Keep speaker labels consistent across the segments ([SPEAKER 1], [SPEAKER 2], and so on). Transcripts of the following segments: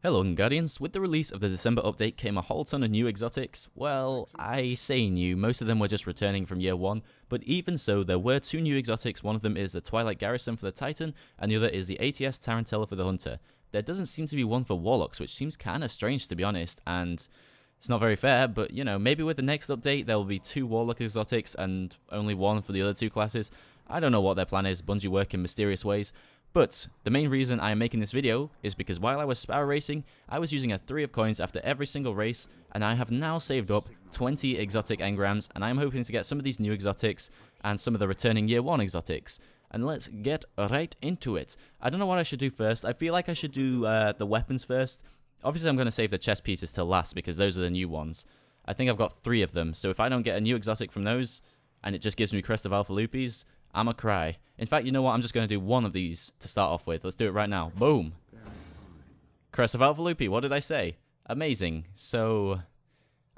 [SPEAKER 1] Hello Guardians, with the release of the December update came a whole ton of new exotics. Well, I say new, most of them were just returning from year 1, but even so there were 2 new exotics. One of them is the Twilight Garrison for the Titan, and the other is the ATS Tarantella for the Hunter. There doesn't seem to be one for Warlocks, which seems kinda strange to be honest, and it's not very fair, but you know, maybe with the next update there will be 2 Warlock exotics and only 1 for the other 2 classes. I don't know what their plan is, Bungie work in mysterious ways. But the main reason I am making this video is because while I was Sparrow racing, I was using a 3 of coins after every single race, and I have now saved up 20 exotic engrams, and I am hoping to get some of these new exotics and some of the returning year 1 exotics. And let's get right into it. I don't know what I should do first. I feel like I should do the weapons first. Obviously I'm going to save the chest pieces till last because those are the new ones. I think I've got 3 of them, so if I don't get a new exotic from those, and it just gives me Crest of Alpha Lupies, I'ma cry. In fact, you know what? I'm just going to do 1 of these to start off with. Let's do it right now. Boom. Crest of Alpha Lupi. What did I say? Amazing. So,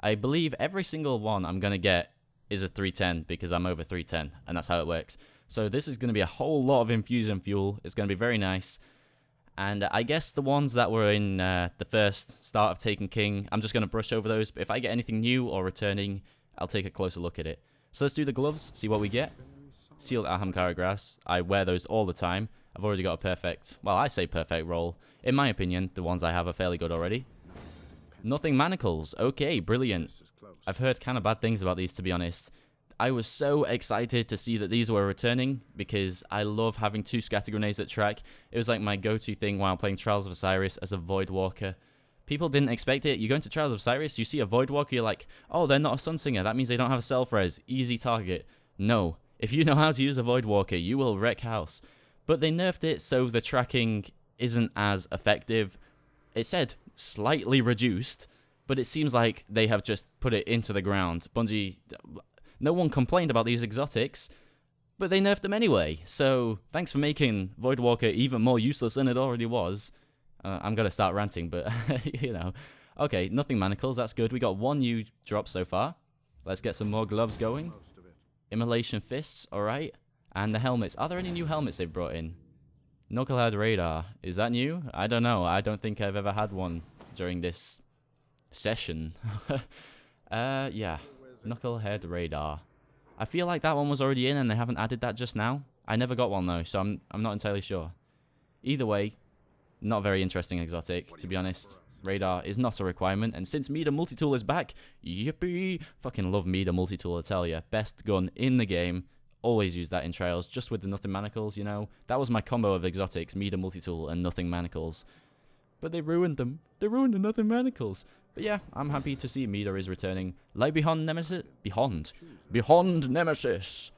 [SPEAKER 1] I believe every single one I'm going to get is a 310 because I'm over 310. And that's how it works. So, this is going to be a whole lot of infusion fuel. It's going to be very nice. And I guess the ones that were in the first start of Taken King, I'm just going to brush over those. But if I get anything new or returning, I'll take a closer look at it. So, let's do the gloves. See what we get. Sealed Ahamkara graphs. I wear those all the time. I've already got a perfect, well, I say perfect roll. In my opinion, the ones I have are fairly good already. Nothing manacles. Okay, brilliant. I've heard kind of bad things about these, to be honest. I was so excited to see that these were returning because I love having 2 scatter grenades that track. It was like my go-to thing while playing Trials of Osiris as a Void Walker. People didn't expect it. You go into Trials of Osiris, you see a Void Walker, you're like, oh, they're not a Sunsinger. That means they don't have a self-res. Easy target. No. If you know how to use a Void Walker, you will wreck house. But they nerfed it so the tracking isn't as effective. It said slightly reduced, but it seems like they have just put it into the ground. Bungie, no one complained about these exotics, but they nerfed them anyway. So thanks for making Void Walker even more useless than it already was. I'm going to start ranting, but you know. Okay, nothing manacles, that's good. We got 1 new drop so far. Let's get some more gloves going. Immolation fists, alright. And the helmets. Are there any new helmets they've brought in? Knucklehead radar. Is that new? I don't know. I don't think I've ever had one during this session. Yeah. Knucklehead radar. I feel like that one was already in and they haven't added that just now. I never got one though, so I'm not entirely sure. Either way, not very interesting exotic, to be honest. Radar is not a requirement, and since Meter Multitool is back, yippee! Fucking love Meter Multitool, I tell ya. Best gun in the game. Always use that in Trials, just with the Nothing Manacles, you know. That was my combo of exotics, Meter Multitool and Nothing Manacles. But they ruined them. They ruined the Nothing Manacles. But yeah, I'm happy to see Meter is returning. Like Beyond Nemesis? Beyond Nemesis!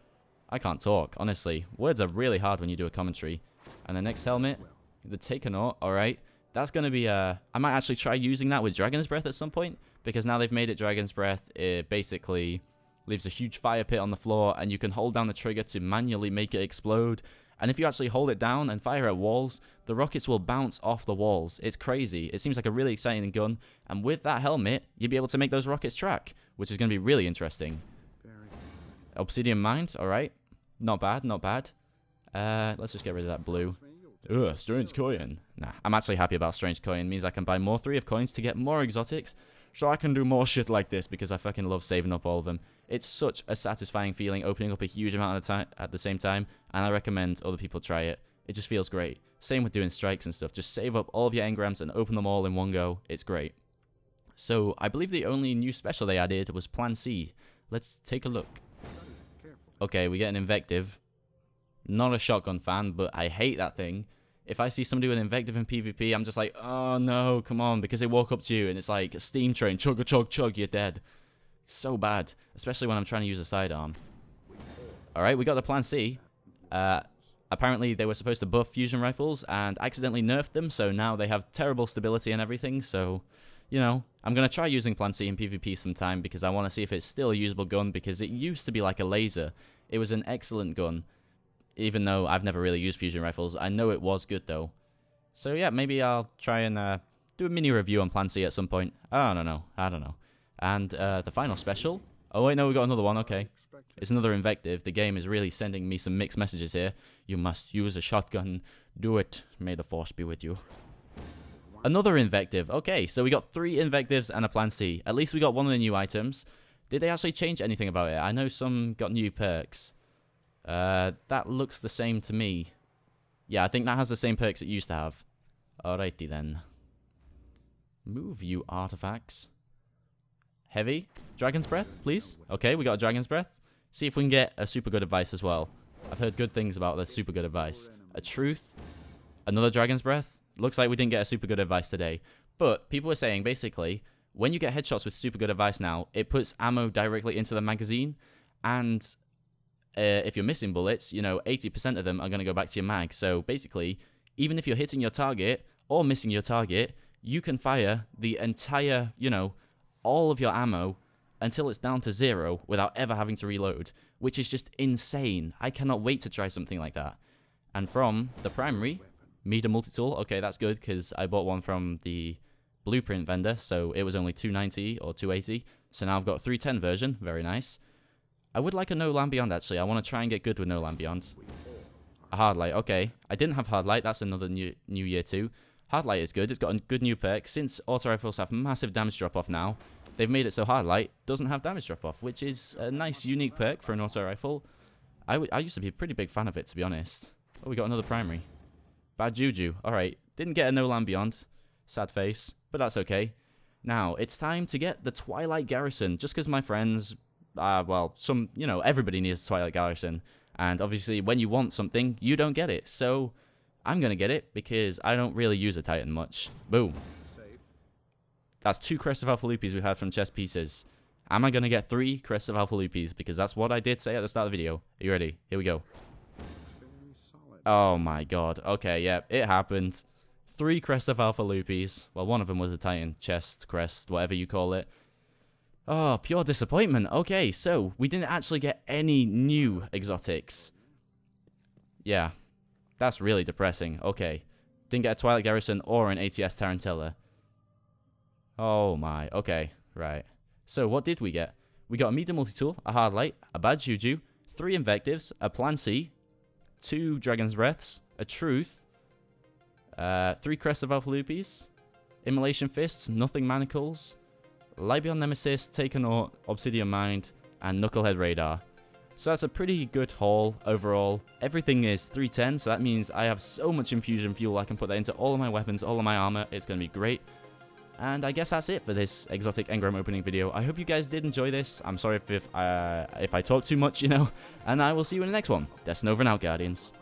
[SPEAKER 1] I can't talk, honestly. Words are really hard when you do a commentary. And the next helmet, the Takenaut, alright. That's going to be, I might actually try using that with Dragon's Breath at some point, because now they've made it Dragon's Breath, it basically leaves a huge fire pit on the floor, and you can hold down the trigger to manually make it explode, and if you actually hold it down and fire at walls, the rockets will bounce off the walls. It's crazy. It seems like a really exciting gun, and with that helmet, you'll be able to make those rockets track, which is going to be really interesting. Obsidian Mind, alright. Not bad, not bad. Let's just get rid of that blue. Ugh, Strange Coin. Nah, I'm actually happy about Strange Coin. It means I can buy more 3 of coins to get more exotics, so I can do more shit like this because I fucking love saving up all of them. It's such a satisfying feeling opening up a huge amount of time at the same time, and I recommend other people try it. It just feels great. Same with doing strikes and stuff. Just save up all of your engrams and open them all in one go. It's great. So, I believe the only new special they added was Plan C. Let's take a look. Okay, we get an Invective. Not a shotgun fan, but I hate that thing. If I see somebody with Invective in PvP, I'm just like, oh no, come on, because they walk up to you and it's like a steam train, chug a chug chug, you're dead. So bad, especially when I'm trying to use a sidearm. Alright, we got the Plan C. Apparently they were supposed to buff fusion rifles and accidentally nerfed them, so now they have terrible stability and everything, so, you know, I'm going to try using Plan C in PvP sometime because I want to see if it's still a usable gun, because it used to be like a laser. It was an excellent gun. Even though I've never really used fusion rifles, I know it was good though. So yeah, maybe I'll try and do a mini review on Plan C at some point. I don't know. And the final special. Oh wait, no, we got another one. Okay, it's another Invective. The game is really sending me some mixed messages here. You must use a shotgun. Do it. May the force be with you. Another invective. Okay, so we got 3 invectives and a plan C. At least we got one of the new items. Did they actually change anything about it? I know some got new perks. That looks the same to me. Yeah, I think that has the same perks it used to have. Alrighty then. Move, you artifacts. Heavy. Dragon's Breath, please. Okay, we got a Dragon's Breath. See if we can get a super good advice as well. I've heard good things about the super good advice. A Truth. Another Dragon's Breath. Looks like we didn't get a super good advice today. But people are saying, basically, when you get headshots with super good advice now, it puts ammo directly into the magazine. And if you're missing bullets, you know, 80% of them are going to go back to your mag. So basically, even if you're hitting your target or missing your target, you can fire the entire, you know, all of your ammo until it's down to 0 without ever having to reload, which is just insane. I cannot wait to try something like that. And from the primary, Meter multi-tool. Okay, that's good because I bought one from the blueprint vendor, so it was only $290 or $280. So now I've got a 310 version. Very nice. I would like a No Land Beyond, actually. I want to try and get good with No Land Beyond. A Hard Light. Okay, I didn't have Hard Light. That's another new year too. Hard Light is good. It's got a good new perk. Since auto rifles have massive damage drop-off now, they've made it so Hard Light doesn't have damage drop-off, which is a nice, unique perk for an auto rifle. I used to be a pretty big fan of it, to be honest. Oh, we got another primary. Bad Juju. Alright, didn't get a No Land Beyond. Sad face, but that's okay. Now, it's time to get the Twilight Garrison, just because my friends, well, you know, everybody needs a Twilight Garrison. And obviously, when you want something, you don't get it. So, I'm going to get it, because I don't really use a Titan much. Boom. That's 2 Crest of Alpha Loopies we had from chest pieces. Am I going to get 3 Crest of Alpha Loopies? Because that's what I did say at the start of the video. Are you ready? Here we go. Oh my god. Okay, yeah, it happened. 3 Crest of Alpha Loopies. Well, one of them was a Titan chest, crest, whatever you call it. Oh, pure disappointment. Okay, so we didn't actually get any new exotics. Yeah, that's really depressing. Okay, didn't get a Twilight Garrison or an ATS Tarantella. Oh my, okay, right. So what did we get? We got a Meter multi-tool, a Hard Light, a Bad Juju, 3 invectives, a Plan C, 2 Dragon's Breaths, a Truth, 3 Crest of Alpha Loopies, Immolation Fists, Nothing Manacles, Libion Nemesis, Taken Or, Obsidian Mind, and Knucklehead Radar. So that's a pretty good haul overall. Everything is 310, so that means I have so much infusion fuel I can put that into all of my weapons, all of my armor. It's going to be great. And I guess that's it for this exotic engram opening video. I hope you guys did enjoy this. I'm sorry if I talk too much, you know. And I will see you in the next one. Destinova and out, Guardians.